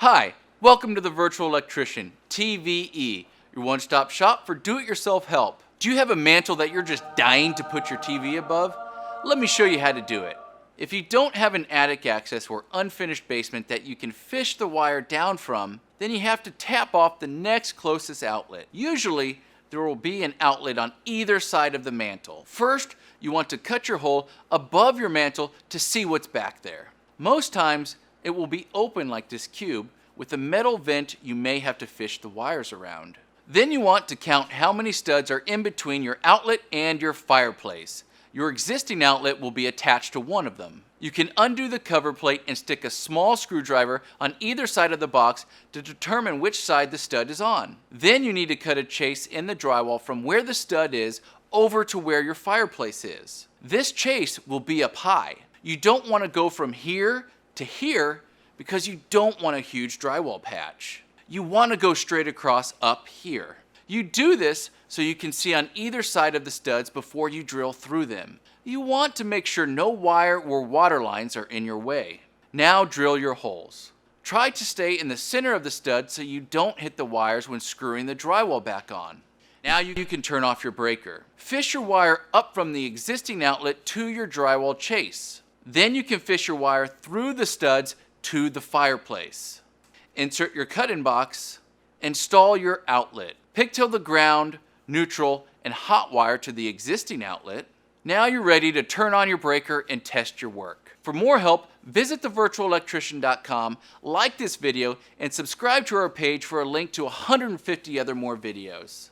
Hi, welcome to the Virtual Electrician, TVE, your one-stop shop for do-it-yourself help. Do you have a mantle that you're just dying to put your TV above? Let me show you how to do it. If you don't have an attic access or unfinished basement that you can fish the wire down from, then you have to tap off the next closest outlet. Usually, there will be an outlet on either side of the mantle. First, you want to cut your hole above your mantle to see what's back there. Most times, it will be open like this cube with a metal vent you may have to fish the wires around. Then you want to count how many studs are in between your outlet and your fireplace. Your existing outlet will be attached to one of them. You can undo the cover plate and stick a small screwdriver on either side of the box to determine which side the stud is on. Then you need to cut a chase in the drywall from where the stud is over to where your fireplace is. This chase will be up high. You don't want to go from here to here because you don't want a huge drywall patch. You want to go straight across up here. You do this so you can see on either side of the studs before you drill through them. You want to make sure no wire or water lines are in your way. Now drill your holes. Try to stay in the center of the stud so you don't hit the wires when screwing the drywall back on. Now you can turn off your breaker. Fish your wire up from the existing outlet to your drywall chase. Then you can fish your wire through the studs to the fireplace. Insert your cut-in box. Install your outlet. Pigtail the ground, neutral, and hot wire to the existing outlet. Now you're ready to turn on your breaker and test your work. For more help, visit thevirtualelectrician.com, like this video, and subscribe to our page for a link to 150 other more videos.